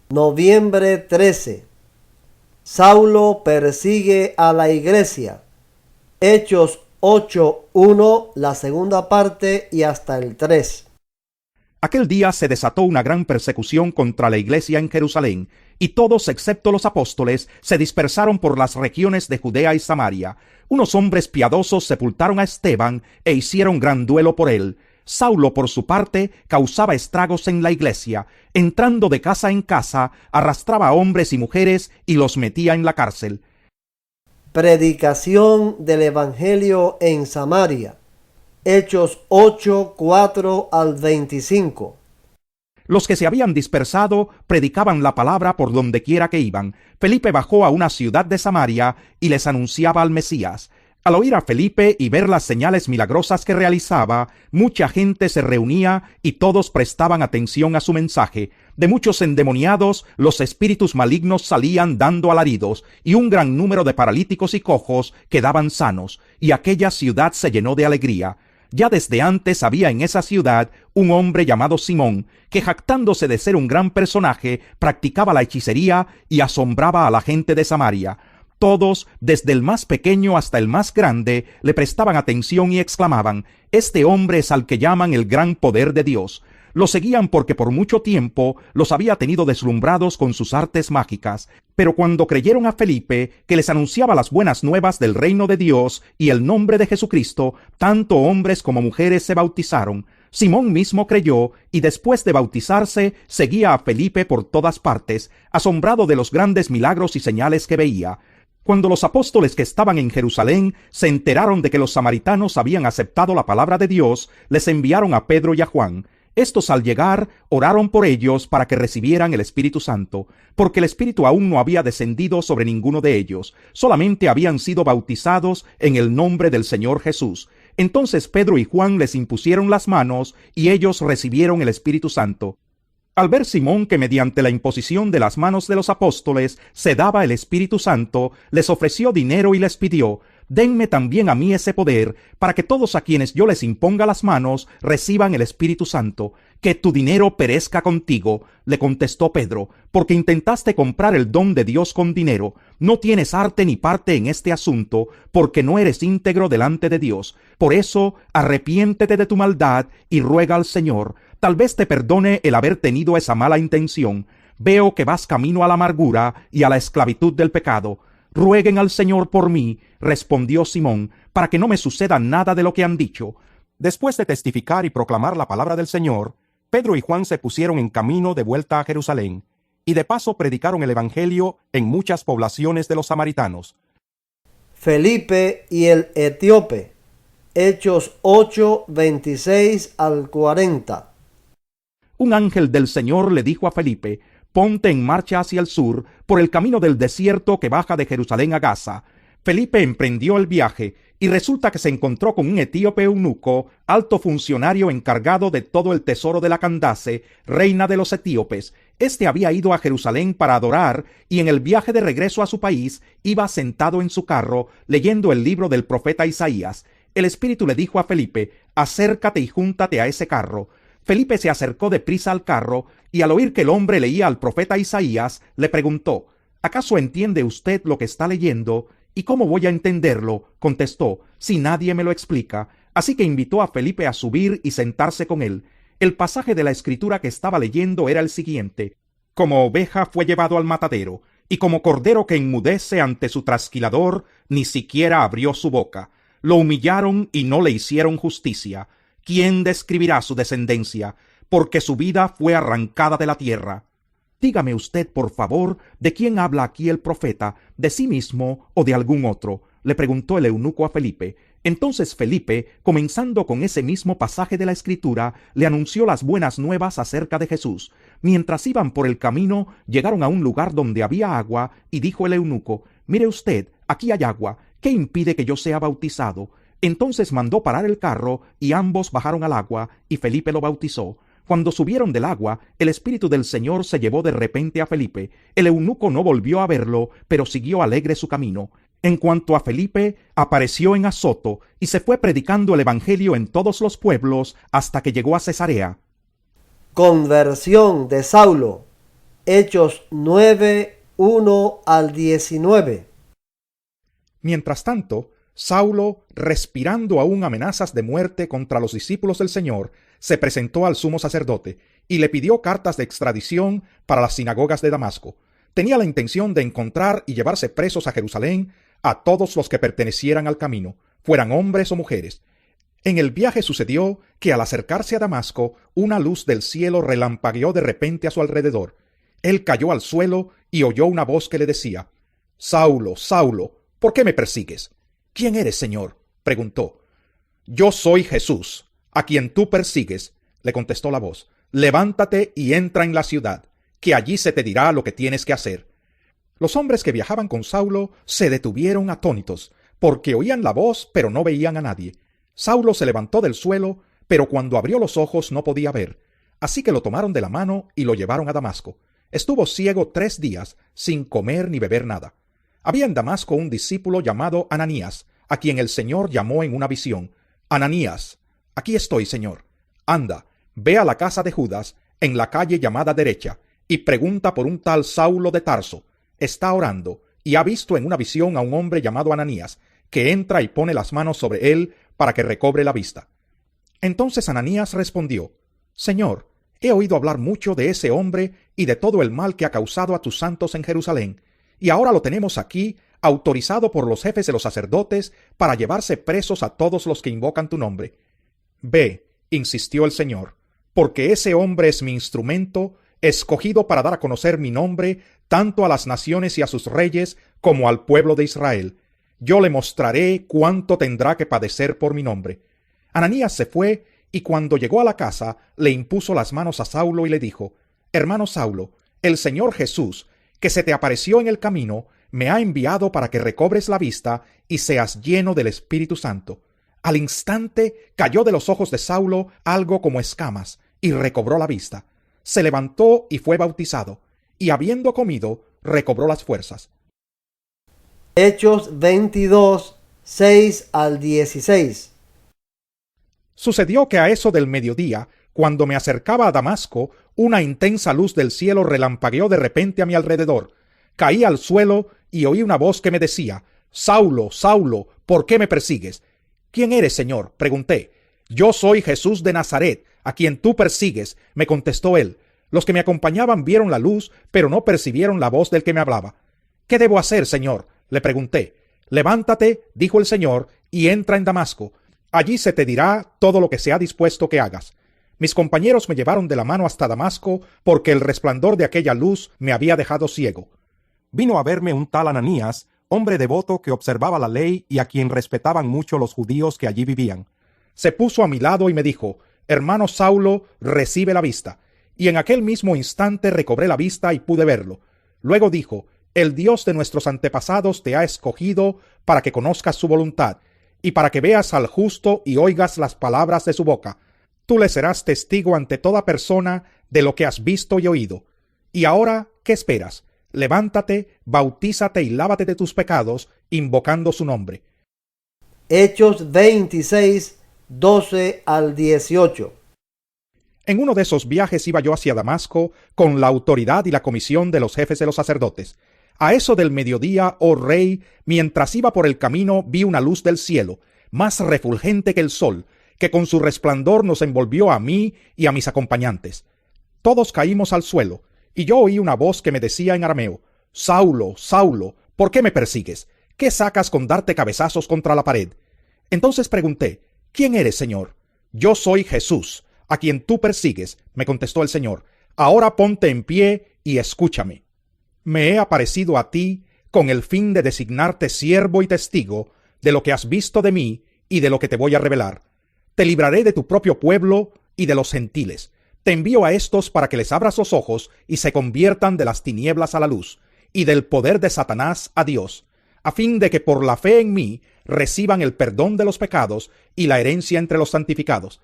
Noviembre 13. Saulo persigue a la iglesia. Hechos 8:1, la segunda parte y hasta el 3. Aquel día se desató una gran persecución contra la iglesia en Jerusalén, y todos excepto los apóstoles se dispersaron por las regiones de Judea y Samaria. Unos hombres piadosos sepultaron a Esteban e hicieron gran duelo por él. Saulo, por su parte, causaba estragos en la iglesia. Entrando de casa en casa, arrastraba a hombres y mujeres y los metía en la cárcel. Predicación del Evangelio en Samaria. Hechos 8:4 al 25. Los que se habían dispersado predicaban la palabra por donde quiera que iban. Felipe bajó a una ciudad de Samaria y les anunciaba al Mesías. Al oír a Felipe y ver las señales milagrosas que realizaba, mucha gente se reunía y todos prestaban atención a su mensaje. De muchos endemoniados, los espíritus malignos salían dando alaridos, y un gran número de paralíticos y cojos quedaban sanos, y aquella ciudad se llenó de alegría. Ya desde antes había en esa ciudad un hombre llamado Simón, que jactándose de ser un gran personaje, practicaba la hechicería y asombraba a la gente de Samaria. Todos, desde el más pequeño hasta el más grande, le prestaban atención y exclamaban: «Este hombre es al que llaman el gran poder de Dios». Lo seguían porque por mucho tiempo los había tenido deslumbrados con sus artes mágicas. Pero cuando creyeron a Felipe, que les anunciaba las buenas nuevas del reino de Dios y el nombre de Jesucristo, tanto hombres como mujeres se bautizaron. Simón mismo creyó, y después de bautizarse, seguía a Felipe por todas partes, asombrado de los grandes milagros y señales que veía. Cuando los apóstoles que estaban en Jerusalén se enteraron de que los samaritanos habían aceptado la palabra de Dios, les enviaron a Pedro y a Juan. Estos, al llegar, oraron por ellos para que recibieran el Espíritu Santo, porque el Espíritu aún no había descendido sobre ninguno de ellos, solamente habían sido bautizados en el nombre del Señor Jesús. Entonces Pedro y Juan les impusieron las manos, y ellos recibieron el Espíritu Santo. Al ver Simón que mediante la imposición de las manos de los apóstoles se daba el Espíritu Santo, les ofreció dinero y les pidió: «Denme también a mí ese poder, para que todos a quienes yo les imponga las manos reciban el Espíritu Santo». «Que tu dinero perezca contigo», le contestó Pedro, «porque intentaste comprar el don de Dios con dinero. No tienes arte ni parte en este asunto, porque no eres íntegro delante de Dios. Por eso, arrepiéntete de tu maldad y ruega al Señor. Tal vez te perdone el haber tenido esa mala intención. Veo que vas camino a la amargura y a la esclavitud del pecado». «Rueguen al Señor por mí», respondió Simón, «para que no me suceda nada de lo que han dicho». Después de testificar y proclamar la palabra del Señor, Pedro y Juan se pusieron en camino de vuelta a Jerusalén, y de paso predicaron el Evangelio en muchas poblaciones de los samaritanos. Felipe y el etíope. Hechos 8:26 al 40. Un ángel del Señor le dijo a Felipe: «Ponte en marcha hacia el sur, por el camino del desierto que baja de Jerusalén a Gaza». Felipe emprendió el viaje, y resulta que se encontró con un etíope eunuco, alto funcionario encargado de todo el tesoro de la Candace, reina de los etíopes. Este había ido a Jerusalén para adorar, y en el viaje de regreso a su país iba sentado en su carro, leyendo el libro del profeta Isaías. El Espíritu le dijo a Felipe: «Acércate y júntate a ese carro». Felipe se acercó deprisa al carro, y al oír que el hombre leía al profeta Isaías, le preguntó: «¿Acaso entiende usted lo que está leyendo?». «¿Y cómo voy a entenderlo?», contestó, «si nadie me lo explica». Así que invitó a Felipe a subir y sentarse con él. El pasaje de la escritura que estaba leyendo era el siguiente: «Como oveja fue llevado al matadero, y como cordero que enmudece ante su trasquilador, ni siquiera abrió su boca. Lo humillaron y no le hicieron justicia. ¿Quién describirá su descendencia? Porque su vida fue arrancada de la tierra». Dígame usted, por favor, ¿de quién habla aquí el profeta? ¿De sí mismo o de algún otro?, le preguntó el eunuco a Felipe. Entonces Felipe, comenzando con ese mismo pasaje de la Escritura, le anunció las buenas nuevas acerca de Jesús. Mientras iban por el camino, llegaron a un lugar donde había agua, y dijo el eunuco: «Mire usted, aquí hay agua. ¿Qué impide que yo sea bautizado?». Entonces mandó parar el carro, y ambos bajaron al agua, y Felipe lo bautizó. Cuando subieron del agua, el Espíritu del Señor se llevó de repente a Felipe. El eunuco no volvió a verlo, pero siguió alegre su camino. En cuanto a Felipe, apareció en Azoto, y se fue predicando el Evangelio en todos los pueblos hasta que llegó a Cesarea. Conversión de Saulo. Hechos 9, 1 al 19. Mientras tanto, Saulo, respirando aún amenazas de muerte contra los discípulos del Señor, se presentó al sumo sacerdote y le pidió cartas de extradición para las sinagogas de Damasco. Tenía la intención de encontrar y llevarse presos a Jerusalén a todos los que pertenecieran al camino, fueran hombres o mujeres. En el viaje sucedió que al acercarse a Damasco, una luz del cielo relampagueó de repente a su alrededor. Él cayó al suelo y oyó una voz que le decía: «Saulo, Saulo, ¿por qué me persigues?» «¿Quién eres, Señor?», preguntó. «Yo soy Jesús, a quien tú persigues», le contestó la voz. «Levántate y entra en la ciudad, que allí se te dirá lo que tienes que hacer». Los hombres que viajaban con Saulo se detuvieron atónitos, porque oían la voz, pero no veían a nadie. Saulo se levantó del suelo, pero cuando abrió los ojos no podía ver. Así que lo tomaron de la mano y lo llevaron a Damasco. Estuvo ciego 3 días, sin comer ni beber nada. Había en Damasco un discípulo llamado Ananías, a quien el Señor llamó en una visión. «Ananías». «Aquí estoy, Señor». «Anda, ve a la casa de Judas, en la calle llamada Derecha, y pregunta por un tal Saulo de Tarso. Está orando, y ha visto en una visión a un hombre llamado Ananías, que entra y pone las manos sobre él para que recobre la vista». Entonces Ananías respondió: «Señor, he oído hablar mucho de ese hombre y de todo el mal que ha causado a tus santos en Jerusalén, y ahora lo tenemos aquí, autorizado por los jefes de los sacerdotes para llevarse presos a todos los que invocan tu nombre». «Ve», insistió el Señor, «porque ese hombre es mi instrumento, escogido para dar a conocer mi nombre tanto a las naciones y a sus reyes como al pueblo de Israel. Yo le mostraré cuánto tendrá que padecer por mi nombre». Ananías se fue, y cuando llegó a la casa, le impuso las manos a Saulo y le dijo: «Hermano Saulo, el Señor Jesús, que se te apareció en el camino, me ha enviado para que recobres la vista y seas lleno del Espíritu Santo». Al instante cayó de los ojos de Saulo algo como escamas, y recobró la vista. Se levantó y fue bautizado, y habiendo comido, recobró las fuerzas. Hechos 22, 6 al 16. Sucedió que a eso del mediodía, cuando me acercaba a Damasco, una intensa luz del cielo relampagueó de repente a mi alrededor. Caí al suelo y oí una voz que me decía: «Saulo, Saulo, ¿por qué me persigues?». «¿Quién eres, Señor?», pregunté. «Yo soy Jesús de Nazaret, a quien tú persigues», me contestó él. Los que me acompañaban vieron la luz, pero no percibieron la voz del que me hablaba. «¿Qué debo hacer, Señor?», le pregunté. «Levántate», dijo el Señor, «y entra en Damasco. Allí se te dirá todo lo que se ha dispuesto que hagas». Mis compañeros me llevaron de la mano hasta Damasco, porque el resplandor de aquella luz me había dejado ciego. Vino a verme un tal Ananías, hombre devoto que observaba la ley y a quien respetaban mucho los judíos que allí vivían. Se puso a mi lado y me dijo: «Hermano Saulo, recibe la vista». Y en aquel mismo instante recobré la vista y pude verlo. Luego dijo: «El Dios de nuestros antepasados te ha escogido para que conozcas su voluntad, y para que veas al justo y oigas las palabras de su boca. Tú le serás testigo ante toda persona de lo que has visto y oído. Y ahora, ¿qué esperas? Levántate, bautízate y lávate de tus pecados, invocando su nombre». Hechos 26, 12 al 18. En uno de esos viajes iba yo hacia Damasco con la autoridad y la comisión de los jefes de los sacerdotes. A eso del mediodía, oh rey, mientras iba por el camino, vi una luz del cielo, más refulgente que el sol, que con su resplandor nos envolvió a mí y a mis acompañantes. Todos caímos al suelo, y yo oí una voz que me decía en arameo: «Saulo, Saulo, ¿por qué me persigues? ¿Qué sacas con darte cabezazos contra la pared?». Entonces pregunté: «¿Quién eres, Señor?». «Yo soy Jesús, a quien tú persigues», me contestó el Señor. «Ahora ponte en pie y escúchame. Me he aparecido a ti con el fin de designarte siervo y testigo de lo que has visto de mí y de lo que te voy a revelar. Te libraré de tu propio pueblo y de los gentiles. Te envío a estos para que les abras los ojos y se conviertan de las tinieblas a la luz, y del poder de Satanás a Dios, a fin de que por la fe en mí reciban el perdón de los pecados y la herencia entre los santificados.